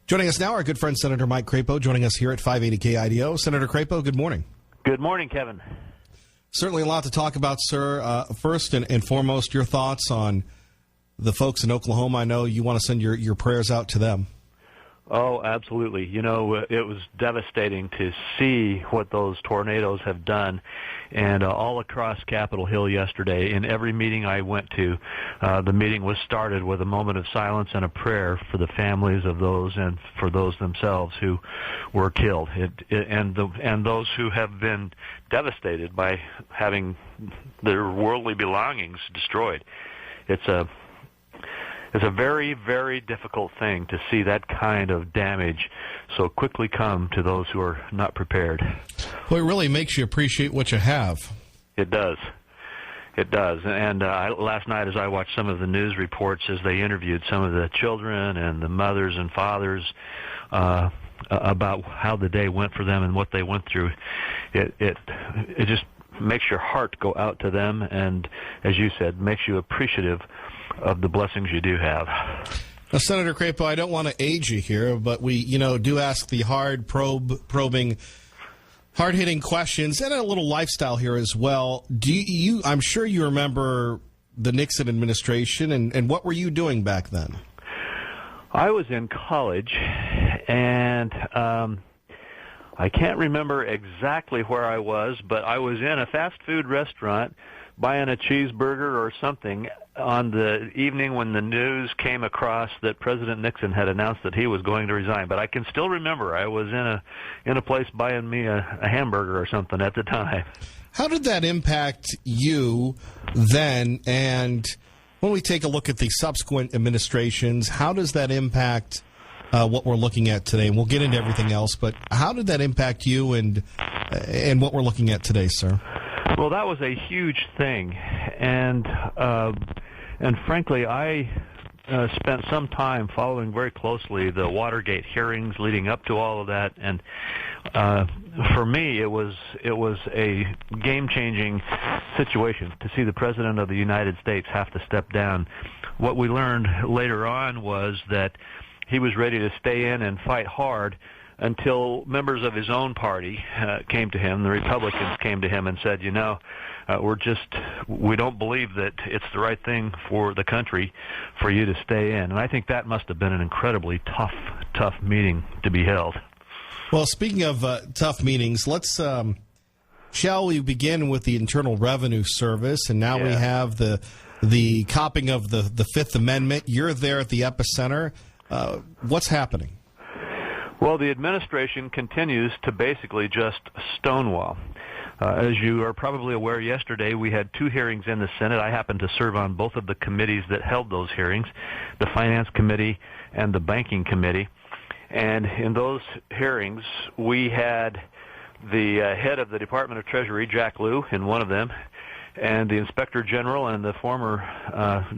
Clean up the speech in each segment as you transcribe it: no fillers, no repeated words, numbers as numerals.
Joining us now, our good friend Senator Mike Crapo, joining us here at 580 KIDO. Senator Crapo, good morning. Good morning, Kevin. Certainly a lot to talk about, sir. First and foremost, your thoughts on the folks in Oklahoma. I know you want to send your prayers out to them. Oh, absolutely. You know, it was devastating to see what those tornadoes have done. And all across Capitol Hill yesterday, in every meeting I went to, the meeting was started with a moment of silence and a prayer for the families of those and for those themselves who were killed, and those who have been devastated by having their worldly belongings destroyed. It's a very, very difficult thing to see that kind of damage so quickly come to those who are not prepared. Well, it really makes you appreciate what you have. It does. It does. And last night as I watched some of the news reports as they interviewed some of the children and the mothers and fathers about how the day went for them and what they went through, it just makes your heart go out to them and, as you said, makes you appreciative of the blessings you do have. Now, Senator Crapo, I don't want to age you here, but we, do ask the probing, hard-hitting questions and a little lifestyle here as well. I'm sure you remember the Nixon administration, and what were you doing back then? I was in college, and I can't remember exactly where I was, but I was in a fast food restaurant buying a cheeseburger or something on the evening when the news came across that President Nixon had announced that he was going to resign. But I can still remember I was in a place buying me a hamburger or something at the time. How did that impact you then? And when we take a look at the subsequent administrations, how does that impact what we're looking at today? And we'll get into everything else, but how did that impact you and what we're looking at today, sir? Well, that was a huge thing, and frankly, I spent some time following very closely the Watergate hearings leading up to all of that, and for me, it was a game-changing situation to see the President of the United States have to step down. What we learned later on was that he was ready to stay in and fight hard until members of his own party came to him, the Republicans came to him and said, we don't believe that it's the right thing for the country for you to stay in. And I think that must have been an incredibly tough meeting to be held. Well, speaking of tough meetings, shall we begin with the Internal Revenue Service? And now we have the copying of the Fifth Amendment. You're there at the epicenter. What's happening? Well, the administration continues to basically just stonewall. As you are probably aware, yesterday we had two hearings in the Senate. I happened to serve on both of the committees that held those hearings, the Finance Committee and the Banking Committee. And in those hearings, we had the head of the Department of Treasury, Jack Lew, in one of them, and the Inspector General and the former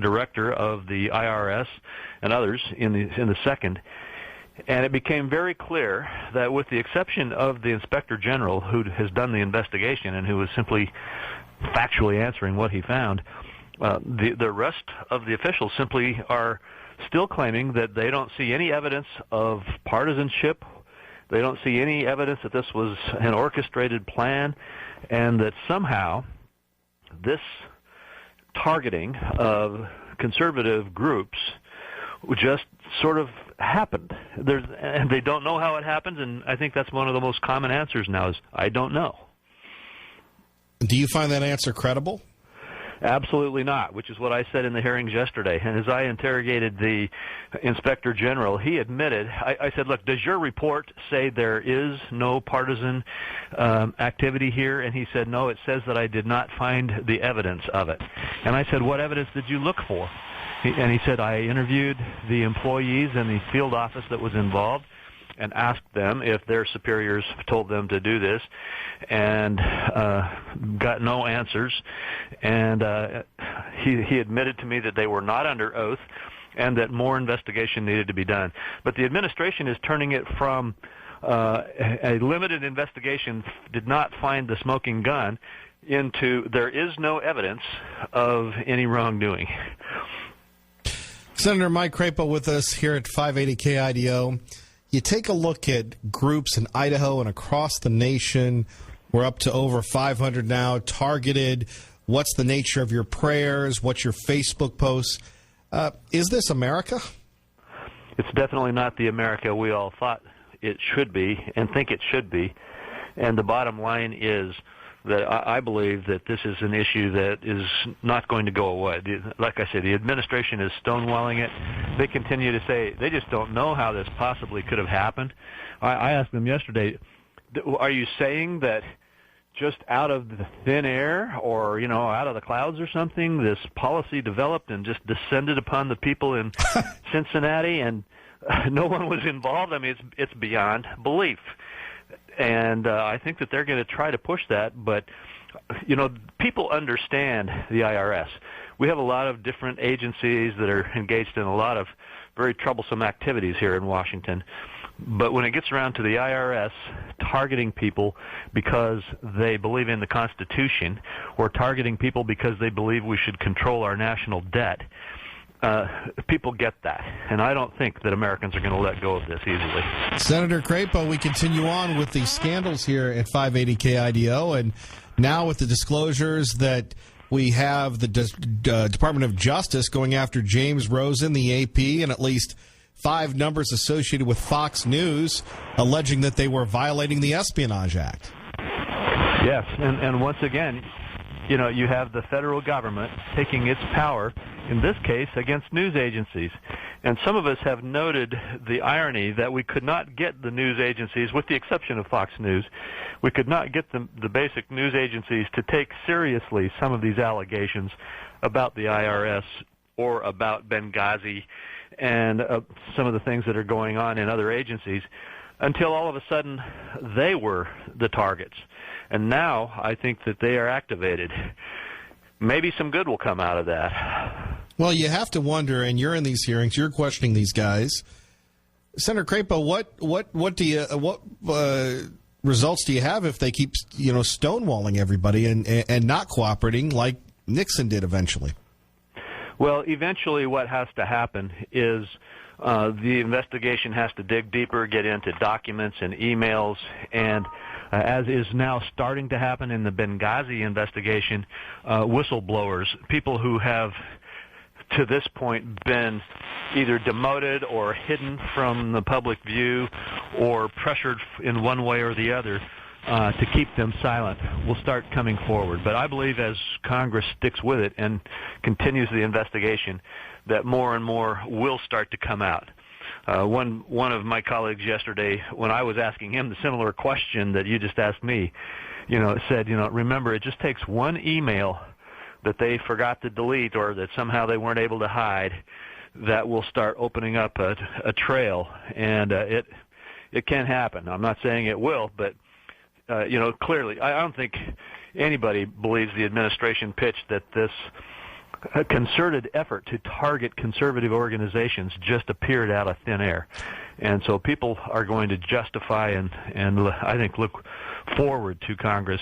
director of the IRS and others in the second. And it became very clear that with the exception of the Inspector General, who has done the investigation and who was simply factually answering what he found, the rest of the officials simply are still claiming that they don't see any evidence of partisanship. They don't see any evidence that this was an orchestrated plan, and that somehow this targeting of conservative groups just sort of happened. And they don't know how it happens, and I think that's one of the most common answers now is, I don't know. Do you find that answer credible? Absolutely not, which is what I said in the hearings yesterday. And as I interrogated the Inspector General, he admitted, I said, look, does your report say there is no partisan activity here? And he said, no, it says that I did not find the evidence of it. And I said, what evidence did you look for? And he said, I interviewed the employees in the field office that was involved and asked them if their superiors told them to do this, and got no answers. And he admitted to me that they were not under oath and that more investigation needed to be done. But the administration is turning it from a limited investigation, did not find the smoking gun, into there is no evidence of any wrongdoing. Senator Mike Crapo with us here at 580 KIDO. you take a look at groups in Idaho and across the nation. We're up to over 500 now, targeted. What's the nature of your prayers? What's your Facebook posts? Is this America? It's definitely not the America we all thought it should be and think it should be. And the bottom line is that I believe that this is an issue that is not going to go away. Like I said, the administration is stonewalling it. They continue to say they just don't know how this possibly could have happened. I asked them yesterday, are you saying that just out of the thin air or, out of the clouds or something, this policy developed and just descended upon the people in Cincinnati and no one was involved? I mean, it's beyond belief. And I think that they're going to try to push that. But, people understand the IRS. We have a lot of different agencies that are engaged in a lot of very troublesome activities here in Washington. But when it gets around to the IRS targeting people because they believe in the Constitution or targeting people because they believe we should control our national debt, people get that. And I don't think that Americans are going to let go of this easily. Senator Crapo, we continue on with the scandals here at 580 KIDO, and now with the disclosures that we have the Department of Justice going after James Rosen, the AP, and at least 5 numbers associated with Fox News, alleging that they were violating the Espionage Act. Yes, and once again, you have the federal government taking its power, in this case, against news agencies. And some of us have noted the irony that we could not get the news agencies, with the exception of Fox News, we could not get the basic news agencies to take seriously some of these allegations about the IRS or about Benghazi and some of the things that are going on in other agencies, until all of a sudden they were the targets. And now I think that they are activated. Maybe some good will come out of that. Well, you have to wonder, and you're in these hearings, you're questioning these guys. Senator Crapo, what results do you have if they keep stonewalling everybody and not cooperating like Nixon did eventually? Well, eventually what has to happen is the investigation has to dig deeper, get into documents and emails, and as is now starting to happen in the Benghazi investigation, whistleblowers, people who have to this point been either demoted or hidden from the public view or pressured in one way or the other to keep them silent, will start coming forward. But I believe as Congress sticks with it and continues the investigation, that more and more will start to come out. One of my colleagues yesterday, when I was asking him the similar question that you just asked me, said, remember, it just takes one email that they forgot to delete or that somehow they weren't able to hide that will start opening up a trail, and it can happen. I'm not saying it will, but clearly, I don't think anybody believes the administration pitched that this concerted effort to target conservative organizations just appeared out of thin air. And so people are going to justify and I think look forward to Congress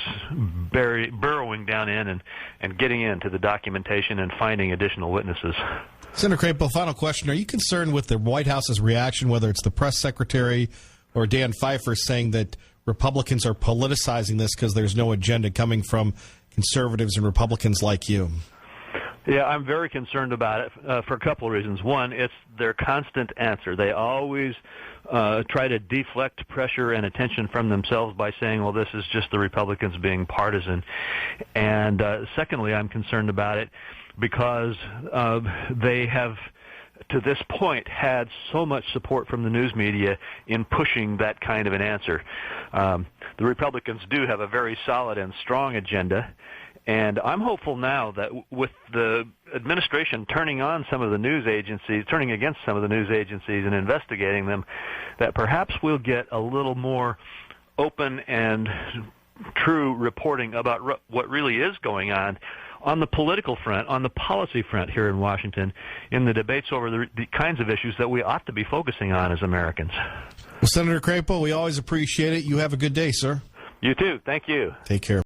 burrowing down in and getting into the documentation and finding additional witnesses. Senator Crapo, final question. Are you concerned with the White House's reaction, whether it's the press secretary or Dan Pfeiffer saying that Republicans are politicizing this because there's no agenda coming from conservatives and Republicans like you? Yeah, I'm very concerned about it for a couple of reasons. One, it's their constant answer. They always try to deflect pressure and attention from themselves by saying, well, this is just the Republicans being partisan. And secondly, I'm concerned about it because they have, to this point, had so much support from the news media in pushing that kind of an answer. The Republicans do have a very solid and strong agenda, and I'm hopeful now that with the administration turning against some of the news agencies and investigating them, that perhaps we'll get a little more open and true reporting about what really is going on the political front, on the policy front here in Washington, in the debates over the kinds of issues that we ought to be focusing on as Americans. Well, Senator Crapo, we always appreciate it. You have a good day, sir. You too. Thank you. Take care.